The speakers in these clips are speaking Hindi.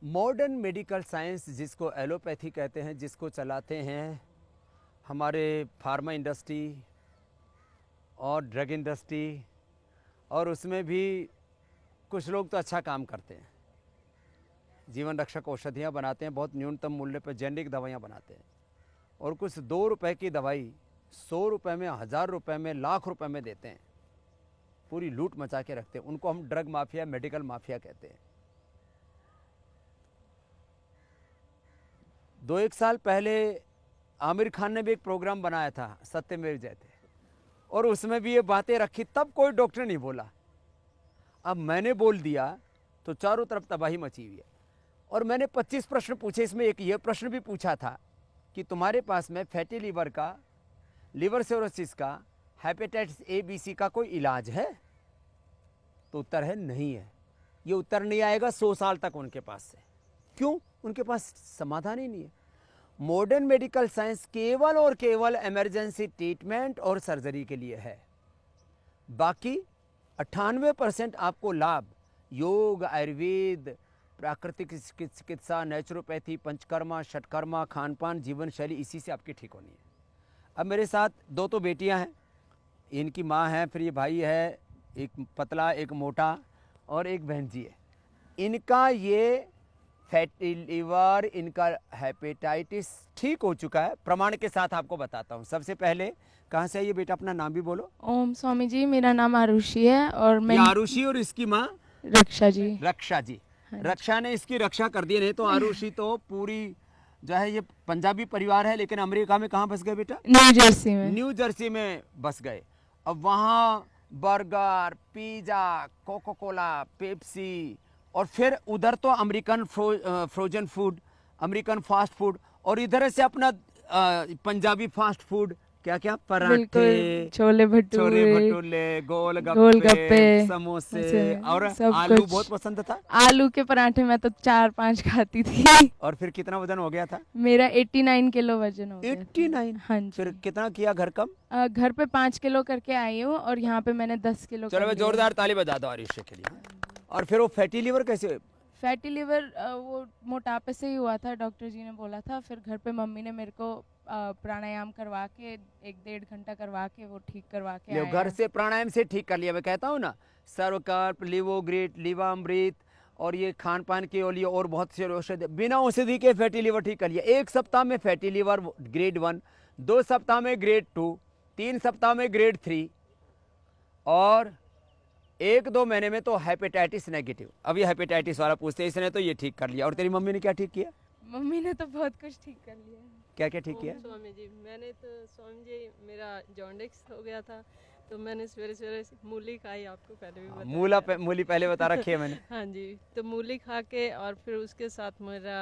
मॉडर्न मेडिकल साइंस जिसको एलोपैथी कहते हैं, जिसको चलाते हैं हमारे फार्मा इंडस्ट्री और ड्रग इंडस्ट्री, और उसमें भी कुछ लोग तो अच्छा काम करते हैं, जीवन रक्षक औषधियाँ बनाते हैं, बहुत न्यूनतम मूल्य पर जेनरिक दवाइयाँ बनाते हैं, और कुछ 2 रुपए की दवाई 100 रुपए में, 1000 रुपए में, लाख रुपए में देते हैं, पूरी लूट मचा के रखते हैं। उनको हम ड्रग माफिया, मेडिकल माफिया कहते हैं। 2-1 साल पहले आमिर खान ने भी एक प्रोग्राम बनाया था, सत्यमेव जयते, और उसमें भी ये बातें रखी, तब कोई डॉक्टर नहीं बोला। अब मैंने बोल दिया तो चारों तरफ तबाही मची हुई है। और मैंने 25 प्रश्न पूछे, इसमें एक ये प्रश्न भी पूछा था कि तुम्हारे पास में फैटी लीवर का, लिवर सिरोसिस का, हेपेटाइटिस ए बी सी का कोई इलाज है? तो उत्तर है नहीं है। ये उत्तर नहीं आएगा 100 साल तक उनके पास से। क्यों? उनके पास समाधान ही नहीं है। मॉडर्न मेडिकल साइंस केवल और केवल इमरजेंसी ट्रीटमेंट और सर्जरी के लिए है। बाकी 98% आपको लाभ योग, आयुर्वेद, प्राकृतिक चिकित्सा, नेचुरोपैथी, पंचकर्मा, षटकर्मा, खान पान, जीवन शैली, इसी से आपकी ठीक होनी है। अब मेरे साथ 2 तो बेटियां हैं, इनकी माँ है, फिर ये भाई है, एक पतला एक मोटा, और एक बहन जी है। इनका ये फैटी लीवर, इनका हेपेटाइटिस ठीक हो चुका है, प्रमाण के साथ आपको बताता हूँ। सबसे पहले कहाँ से आइए बेटा, अपना नाम भी बोलो। ओम स्वामी जी, मेरा नाम आरुषि है और मैं आरुषि, और इसकी माँ रक्षा जी। रक्षा जी। हाँ रक्षा ने इसकी रक्षा कर दी। नहीं तो आरुषि तो पूरी जो है, ये पंजाबी परिवार है, लेकिन अमेरिका में कहाँ बस गए बेटा? न्यू जर्सी में। न्यू जर्सी में बस गए। अब वहाँ burger, pizza, Coca Cola, Pepsi, और फिर उधर तो American frozen food, American fast food, और इधर से अपना पंजाबी फास्ट फूड, क्या क्या, पराठे, छोले भटूरे, गोलगप्पे, गोलगप्पे, समोसे, और सब आलू कुछ। बहुत पसंद था। आलू के पराठे मैं तो 4-5 खाती थी। और फिर कितना वजन हो गया था? मेरा 89 किलो वजन हो गया था। 89? हाँ जी। फिर कितना किया घर कम? घर पे 5 किलो करके आई हूँ और यहाँ पे मैंने 10 किलो चलो कर मैं लिया। जोरदार ताली बजा दो आरुषि के लिए। और फिर वो फैटी लीवर कैसे? फैटी लिवर वो मोटापे से ही हुआ था, डॉक्टर जी ने बोला था। फिर घर पे मम्मी ने मेरे को प्राणायाम करवा के 1-1.5 घंटा करवा के वो ठीक करवा के आए घर हैं। से प्राणायाम से ठीक कर लिया। मैं कहता हूँ ना, सर्वकल्प, लिवोग्रिट, लिवामृत, और ये खान पान के लिए और बहुत से औषधि, बिना औषधि के फैटी लीवर ठीक कर लिया। 1 सप्ताह में फैटी लीवर ग्रेड 1, 2 सप्ताह में ग्रेड 2, 3 सप्ताह में ग्रेड 3, और 1-2 महीने में तो हेपेटाइटिस नेगेटिव। अब ये हेपेटाइटिस वाला पूछते हैं, इसने तो ये ठीक कर लिया। और तेरी मम्मी ने क्या ठीक किया? मम्मी ने तो बहुत कुछ ठीक कर लिया। क्या क्या ठीक किया? स्वामी जी, मैंने तो स्वामी जी, मेरा जॉन्डिस हो गया था, तो मैंने सवेरे सवेरे मूली खाई, आपको पहले भी बताया। मूली पहले बता रखी है मैंने। हाँ जी, तो मूली खा के, और फिर उसके साथ मेरा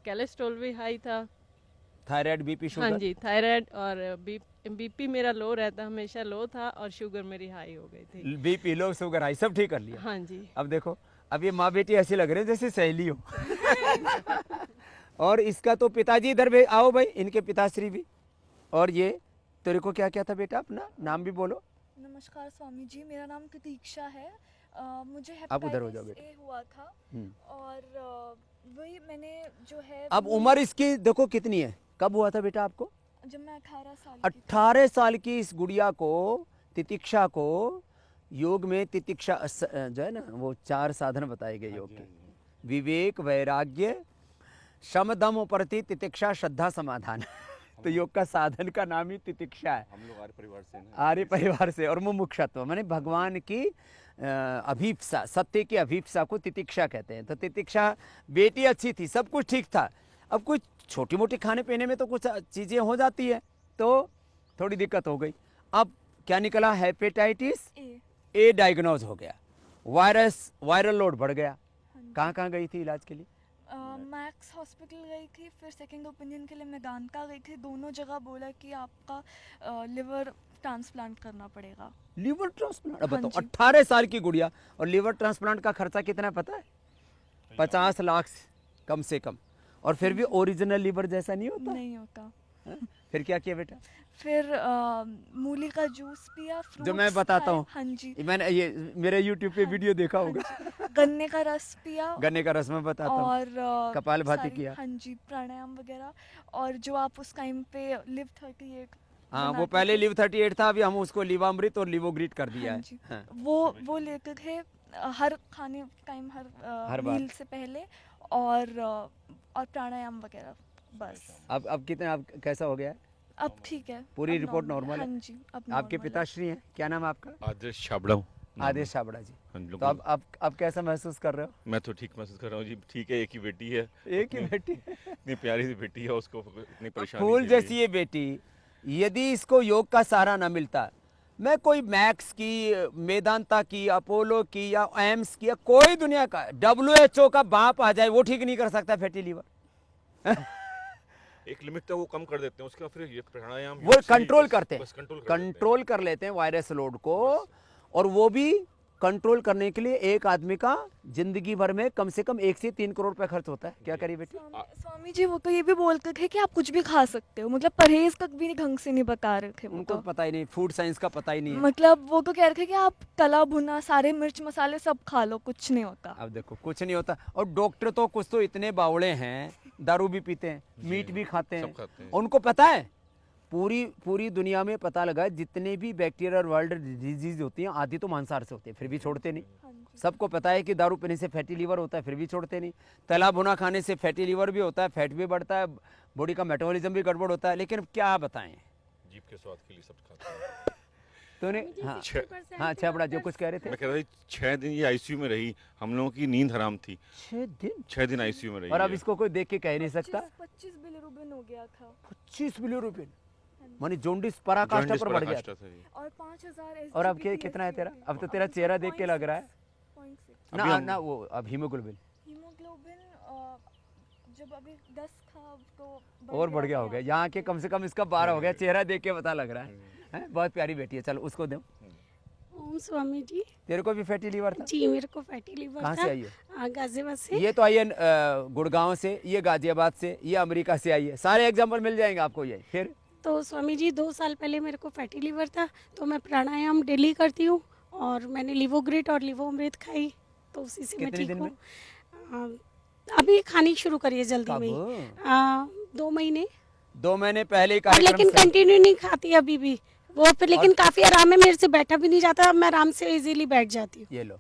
कोलेस्ट्रॉल भी हाई था। Thyroid, BP, sugar? हाँ जी, थायराइड और बीपी मेरा लो रहता, हमेशा लो था, और शुगर मेरी हाई हो गई थी। बीपी लो, शुगर हाई, सब ठीक कर लिया। हाँ जी। अब देखो, अब ये माँ बेटी ऐसे लग रहे हैं जैसे सहेली हो। और इसका तो पिताजी इधर भी आओ भाई, इनके पिताश्री भी। और ये तेरे को क्या क्या था बेटा? अपना नाम भी बोलो। नमस्कार स्वामी जी, मेरा नाम प्रतीक्षा है। मुझे आप उधर हो जाओ हेपेटाइटिस ए हुआ था, और वही मैंने जो है। अब उम्र इसकी देखो कितनी है, कब हुआ था बेटा आपको? जब मैं 18 साल की थी। 18 साल की इस गुड़िया को, तितिक्षा को, योग में तितिक्षा जो है ना, वो 4 साधन बताए गए योग के: विवेक, वैराग्य, शम, दम, उपरति, तितिक्षा, श्रद्धा, समाधान। तो योग का साधन का नाम ही तितिक्षा है। हम लोग आर्य परिवार से हैं। आर्य परिवार से, और मुमुक्षत्व माने भगवान की अभीप्सा, सत्य की अभीप्सा को तितिक्षा कहते हैं। तो तितिक्षा बेटी अच्छी थी, सब कुछ ठीक था। अब कुछ छोटी मोटी खाने पीने में तो कुछ चीज़ें हो जाती है, तो थोड़ी दिक्कत हो गई। अब क्या निकला? हेपेटाइटिस ए डायग्नोज हो गया। वायरल लोड बढ़ गया। कहाँ कहाँ गई थी इलाज के लिए? मैक्स हॉस्पिटल गई थी, फिर सेकंड ओपिनियन के लिए मेदांता गई थी। दोनों जगह बोला कि आपका लिवर ट्रांसप्लांट करना पड़ेगा। Liver transplant? अब हाँ बताओ, जी। 18 साल की गुड़िया, और लिवर ट्रांसप्लांट का खर्चा कितना है पता है? 50 लाख कम से कम। और फिर भी ओरिजिनल लिवर जैसा नहीं होता। नहीं होता। हाँ? फिर क्या किया बेटा? फिर मूली का जूस पिया, जो मैं fruits बताता खाए, हूँ। हाँ जी, मैंने ये मेरे YouTube पे वीडियो देखा होगा। गन्ने का रस पिया, गन्ने का रस मैं बताता हूँ। और कपालभाति सारी, किया। हाँ जी, प्राणायाम वगैरह। और जो आप उस टाइम पे लिव 38 हाँ, वो बनाते पहले थे, लिव 38 था, अभी हम उसको लिवामृत और लिवोग्रिट कर दिया हाँ है। जी, हाँ, वो लेते थे हर खाने टाइम, हर हर बार। मील से पहले, और प्राणायाम वगैरह, बस। अब कितना, अब कैसा हो गया है? अब ठीक है, पूरी अब रिपोर्ट नॉर्मल नॉर्मल है? हाँ जी, अब आपके नॉर्मल है। पिताश्री हैं, क्या नाम है आपका? आदेश छाबड़ा हूँ नाम आदेश है। छाबड़ा जी। हम लोग तो अब कैसा महसूस कर रहे हो? मैं तो ठीक महसूस कर रहा हूँ जी। ठीक है, एक ही बेटी है, एक ही बेटी, इतनी प्यारी सी बेटी है, उसको इतनी परेशानी फूल झेली। जैसी ये बेटी, यदि इसको योग का सहारा ना मिलता, मैं कोई मैक्स की, मेदांता की, अपोलो की या एम्स की या कोई दुनिया का WHO का बाप आ जाए, वो ठीक नहीं कर सकता फैटी लीवर। एक लिमिट तक वो कम कर देते हैं, उसके बाद फिर ये प्राणायाम वो योग से ही कंट्रोल बस- करते हैं, बस कंट्रोल कर लेते हैं। कंट्रोल कर लेते हैं वायरस लोड को। और वो भी कंट्रोल करने के लिए एक आदमी का जिंदगी भर में कम से कम 1 से 3 करोड़ रुपए खर्च होता है। क्या करिए बेटी? स्वामी जी वो तो ये भी बोलते थे कि आप कुछ भी खा सकते हो, मतलब परहेज तक भी ढंग से नहीं बता रहे थे वो उनको तो। पता ही नहीं, फूड साइंस का पता ही नहीं है। मतलब वो तो कह रहे थे कि आप तला भुना सारे मिर्च मसाले सब खा लो, कुछ नहीं होता। अब देखो कुछ नहीं होता। और डॉक्टर तो कुछ तो इतने बावड़े हैं, दारू भी पीते हैं, मीट भी खाते सब हैं, खाते हैं। उनको पता है। पूरी दुनिया में पता लगा जितने भी बैक्टीरिया और वर्ल्ड डिजीज होती हैं आधी तो मांसाहार से होती है, फिर भी छोड़ते नहीं। हाँ जी। सबको पता है कि दारू पीने से फैटी लीवर होता है, फिर भी छोड़ते नहीं। तला भुना खाने से फैटी लीवर भी होता है, फैट भी बढ़ता है, बॉडी का मेटाबॉलिज्म भी गड़बड़ होता है। लेकिन अब क्या बताएं, जीभ के स्वाद के लिए सब खाते हैं। तूने हाँ हाँ छबड़ा जो कुछ कह रहे थे। मैं कह रहा था 6 दिन ये आईसीयू में रही, हम लोगों की नींद हराम थी। 6 दिन आईसीयू में रही और अब है। इसको कोई देख के कह नहीं सकता। 25 बिलिरुबिन हो गया था 25 बिलिरुबिन मानी जोंडिस पराकाष्ठा जॉन्डिस पर बढ़ गया। पराकाष्ठा था ये। और 5000 और अब कितना है तेरा? अब तो तेरा चेहरा देख के लग रहा है 0.6 ना अभी हम- ना वो अब हीमोग्लोबिन हीमोग्लोबिन जब अभी 10 था अब तो और बढ़ गया हो गया। यहाँ के कम से कम इसका 12 हो गया, चेहरा देख के पता लग रहा है। हैं? बहुत प्यारी बेटी है, चलो उसको दो। ओम स्वामी जी। तेरे को भी फैटी लीवर था? जी मेरे को फैटी लीवर कहाँ था। से आई है? गाजियाबाद से। ये तो आई है गुड़गांव से, ये गाजियाबाद से, ये अमेरिका से आई है। सारे एग्जाम्पल मिल जाएंगे आपको। ये फिर तो स्वामी जी 2 साल पहले मेरे को फैटी लीवर था, तो मैं प्राणायाम डेली करती हूँ और मैंने लिवोग्रिट और लिवोअमृत खाई, तो उसी से मैं कितने ठीक दिन हूँ। अभी खानी शुरू करी है जल्दी में ही। कब? 2 महीने। 2 महीने पहले ही और लेकिन कार्यक्रम से- कंटिन्यू नहीं खाती अभी भी वो, फिर लेकिन काफ़ी आराम है, मेरे से बैठा भी नहीं जाता, अब मैं आराम से इजीली बैठ जाती हूँ। ये लो।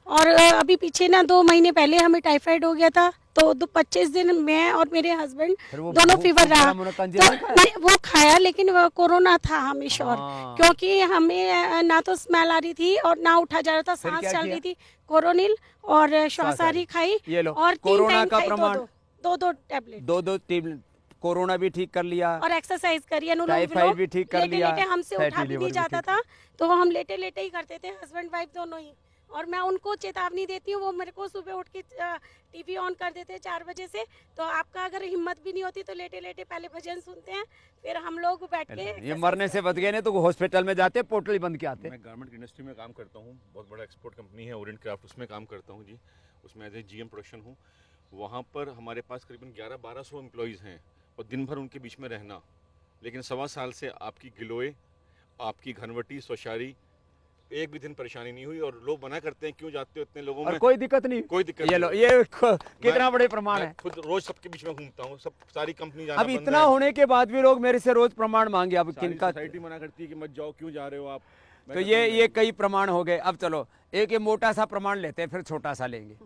और अभी पीछे ना 2 महीने पहले हमें टाइफाइड हो गया था, तो 25 दिन मैं और मेरे हस्बैंड फिर वो दोनों वो फीवर रहा। मुना तो कंजेला खाया? नहीं, वो खाया लेकिन वो कोरोना था हमें श्योर, हाँ। क्योंकि हमें ना तो स्मेल आ रही थी और ना उठा जा रहा था, फिर सांस क्या चल किया? रही थी। कोरोनिल और श्वासाहारी खाई ये लो, और 3 कोरोना टाइम का खाई, प्रमाण- 2 टैबलेट। 2 टीम कोरोना भी ठीक कर लिया, और एक्सरसाइज करी, अनुलोम टाइफाइड विलोम। भी ठीक कर लेटे लिया, लेटे हमसे फैटी उठा भी लीवर नहीं भी जाता ठीक था, तो हम लेटे लेटे ही करते थे, हस्बैंड वाइफ दोनों ही। और मैं उनको चेतावनी देती हूँ, वो मेरे को सुबह उठ के टीवी ऑन कर देते हैं 4 बजे से, तो आपका अगर हिम्मत भी नहीं होती तो लेटे लेटे पहले भजन सुनते हैं, फिर हम लोग बैठ के ये मरने से बच गए, नहीं तो हॉस्पिटल में जाते पोर्टल ही बंद के आते। मैं गारमेंट इंडस्ट्री में काम करता हूँ, बहुत बड़ा एक्सपोर्ट कंपनी है ओरिएंट क्राफ्ट, उसमें काम करता हूँ जी। उसमें एज ए GM प्रोडक्शन हूँ। वहाँ पर हमारे पास करीबन 1100-1200 एम्प्लॉयज़ हैं और दिन भर उनके बीच में रहना, लेकिन 1.25 साल से आपकी गिलोय, आपकी घनवटी, स्वशारी, एक भी दिन परेशानी नहीं हुई। और लोग मना करते हैं क्यों जाते हो इतने लोगों और में, कोई दिक्कत नहीं। कोई दिक्कत ये लो, नहीं। ये कितना बड़े प्रमाण मैं है। खुद रोज सबके बीच में घूमता हूँ, सब सारी कंपनी जाना अब बंद इतना है। होने के बाद भी लोग मेरे से रोज प्रमाण मांगे। अब सारी किनका? सोसाइटी मना करती है कि मत जाओ, क्यों जा रहे हो आप। मैं तो कहता हूँ, ये कई प्रमाण हो गए। अब चलो एक ये मोटा सा प्रमाण लेते हैं, फिर छोटा सा लेंगे।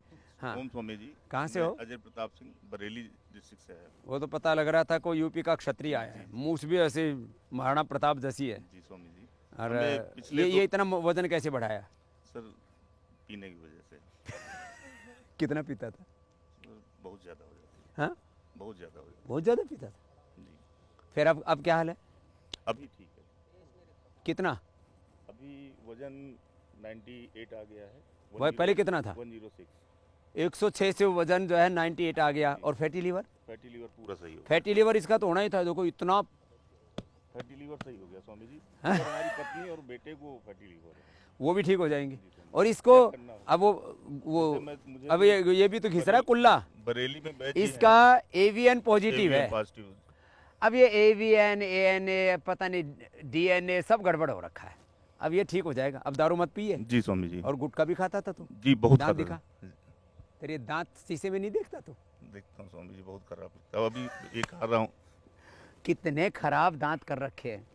हाँ, ओम स्वामी जी। कहाँ से मैं हो? अजय प्रताप सिंह, बरेली डिस्ट्रिक्ट से है। वो तो पता लग रहा था कोई यूपी का क्षत्रिय आया है, मूछ भी ऐसे महाराणा प्रताप जैसी है। जी स्वामी जी। और हमें पिछले ये इतना वजन कैसे बढ़ाया? सर पीने की वजह से कितना पीता था? बहुत ज़्यादा हो जाती हाँ, है, बहुत ज़्यादा हो जाती बहुत ज्यादा पीता था। है जी। फिर अब क्या हाल है? अभी ठीक है, कितना? अभी वजन 98 आ गया है। वह पहले कितना था? 106। 106 से वजन जो है 98 आ गया। और फैटी लीवर? फैटी लीवर पूरा सही हो गया। फैटी लीवर इसका तो होना ही था, देखो इतना। फैटी लीवर सही हो गया स्वामी जी। और हमारी पत्नी और बेटे को फैटी लीवर है। वो भी ठीक हो जाएंगे। जी स्वामी। और इसको क्या करना होगा? अब वो मुझे अब ये भी तो खिस रहा है कुल्ला। बरेली में बैच ही है। इसका AVN पॉजिटिव है। पॉजिटिव। अब ये AVN ANA पता नहीं DNA सब गड़बड़ हो रखा है। अब ये ठीक हो जाएगा। अब दारू मत पिए। जी स्वामी जी। और गुटखा भी खाता था तू? जी बहुत दांत खाता दिखा। था। तेरे दांत शीशे में नहीं देखता तू? देखता हूँ स्वामी जी, बहुत खराब लगता है। अभी ये खा रहा हूँ। कितने खराब दांत कर रखे हैं,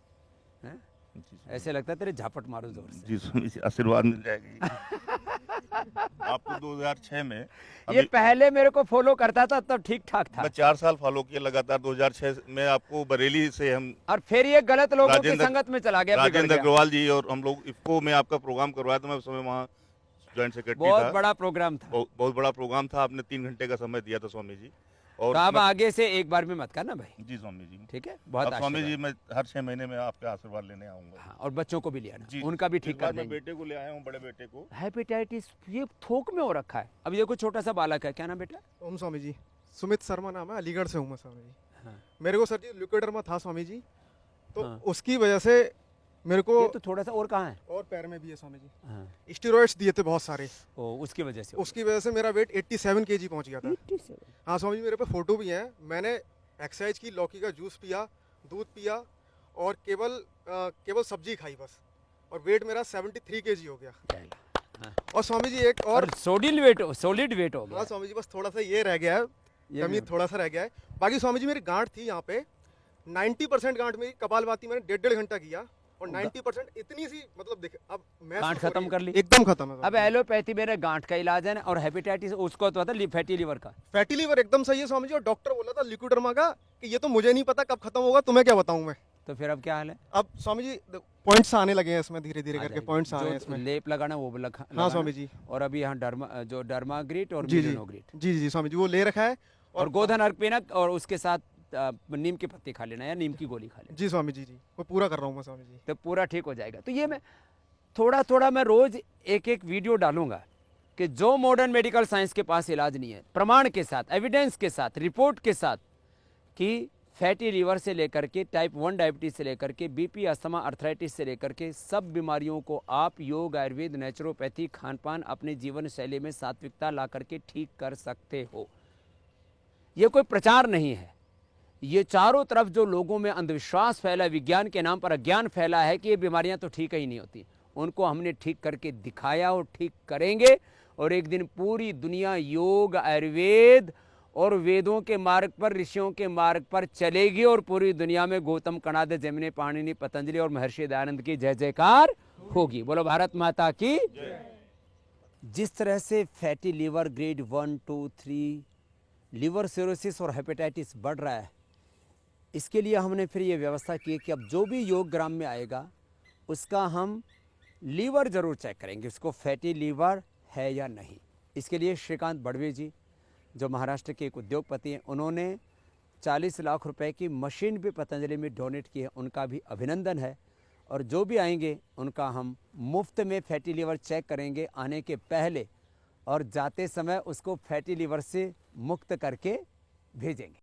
हैं? जी स्वामी ऐसे लगता है तेरे झापट मारो जोर से। जी स्वामी जी, आशीर्वाद मिल जाएगी। आपको 2006 में ये पहले मेरे को फॉलो करता था तब ठीक ठाक था, मैं 4 साल फॉलो किया लगातार। 2006 में आपको बरेली से हम और फिर ये गलत लोगों की राजेंद्र- संगत में चला गया, बिगड़ राजेंद्र गया। अग्रवाल जी और हम लोग इफ्को में आपका प्रोग्राम करवाया था। मैं उस समय वहाँ ज्वाइंट सेक्रेटरी बहुत था। बड़ा प्रोग्राम था। बहुत बड़ा प्रोग्राम था। आपने 3 घंटे का समय दिया था स्वामी जी। और तो अब मैं- आगे से एक बार में मत करना भाई, जी स्वामी जी। ठीक है? बहुत अब स्वामी जी आशीर्वाद। मैं हर 6 महीने में आपका आशीर्वाद लेने आऊंगा। हाँ, और बच्चों को भी ले आना, जी उनका भी इस ठीक बार कर मैं देंगे। बेटे को ले आया हूँ, बड़े बेटे को। हेपेटाइटिस ये थोक में हो रखा है। अब ये कोई छोटा सा बालक है, क्या नाम बेटा? ओम स्वामी जी। सुमित शर्मा नाम है, अलीगढ़ से हूँ मैं स्वामी जी। हाँ। मेरे को सर जी ल्यूकोडर्मा था स्वामी जी, तो हाँ। उसकी वजह से मेरे को ये तो थोड़ा सा और कहाँ है? और पैर में भी है स्वामी जी। हाँ। स्टीरॉइड्स दिए थे बहुत सारे, ओ, उसकी वजह से हो उसकी वजह से मेरा वेट 87 kg पहुंच गया था। गया। 87। हाँ स्वामी जी, मेरे पे फोटो भी हैं। मैंने एक्सरसाइज की, लौकी का जूस पिया, दूध पिया और केवल सब्जी खाई बस, और वेट मेरा 73 kg हो गया। हाँ। और स्वामी जी एक और और सॉलिड वेट हो हाँ गया। स्वामी जी, बस थोड़ा सा ये रह गया है, ये कमी भी- थोड़ा सा रह गया है। बाकी स्वामी जी मेरी गांठ थी यहाँ पे 90% गांठ मेरी कपालभाति मैंने 1.5 घंटा किया, और 90% इतनी सी मतलब देख अब मैं गांठ खत्म कर ली? एकदम खत्म है। अब एलोपैथी मेरे गांठ का इलाज है ना, और हेपेटाइटिस उसको तो था फैटी लिवर का। फैटी लीवर एकदम सही है स्वामी जी, और डॉक्टर बोला था ल्यूकोडर्मा का कि ये तो मुझे नहीं पता कब खत्म होगा, तुम्हें क्या बताऊं मैं। तो फिर अब क्या हाल है? अब स्वामी जी पॉइंट्स आने लगे हैं इसमें, धीरे धीरे आ करके जाएगी। पॉइंट्स आ जो रहे हैं इसमें। लेप लगाना वो भी हाँ स्वामी जी। और अभी यहाँ डर्माग्रिट और जी जी मिलोनोग्रिट जी जी स्वामी जी, वो ले रखा है। और गोधन अर्क पीना, और उसके साथ नीम की पत्ती खा लेना या नीम की गोली खा लेना, जी स्वामी जी, वो पूरा कर रहा हूँ मैं स्वामी जी। तो पूरा ठीक हो जाएगा। तो ये मैं थोड़ा थोड़ा मैं रोज एक वीडियो डालूंगा कि जो मॉडर्न मेडिकल साइंस के पास इलाज नहीं है, प्रमाण के साथ, एविडेंस के साथ, रिपोर्ट के साथ, कि फैटी लीवर से लेकर के टाइप 1 डायबिटीज से लेकर के बीपी, अस्थमा, अर्थराइटिस से लेकर के सब बीमारियों को आप योग, आयुर्वेद, नेचुरोपैथी, खान पान, अपने जीवन शैली में सात्विकता ला करके ठीक कर सकते हो। ये कोई प्रचार नहीं है। ये चारों तरफ जो लोगों में अंधविश्वास फैला, विज्ञान के नाम पर अज्ञान फैला है कि ये बीमारियां तो ठीक ही नहीं होती, उनको हमने ठीक करके दिखाया और ठीक करेंगे। और एक दिन पूरी दुनिया योग, आयुर्वेद और वेदों के मार्ग पर, ऋषियों के मार्ग पर चलेगी, और पूरी दुनिया में गौतम, कणाद, जैमिनी, पाणिनि, पतंजलि और महर्षि दयानंद की जय जयकार होगी। बोलो भारत माता की। जिस तरह से fatty liver grade 1, 2, 3, liver cirrhosis और हेपेटाइटिस बढ़ रहा है, इसके लिए हमने फिर ये व्यवस्था की कि अब जो भी योग ग्राम में आएगा उसका हम लीवर जरूर चेक करेंगे, उसको फैटी लीवर है या नहीं। इसके लिए श्रीकांत बड़वे जी, जो महाराष्ट्र के एक उद्योगपति हैं, उन्होंने 40 लाख रुपए की मशीन भी पतंजलि में डोनेट की है, उनका भी अभिनंदन है। और जो भी आएंगे उनका हम मुफ्त में फैटी लीवर चेक करेंगे आने के पहले, और जाते समय उसको फैटी लीवर से मुक्त करके भेजेंगे।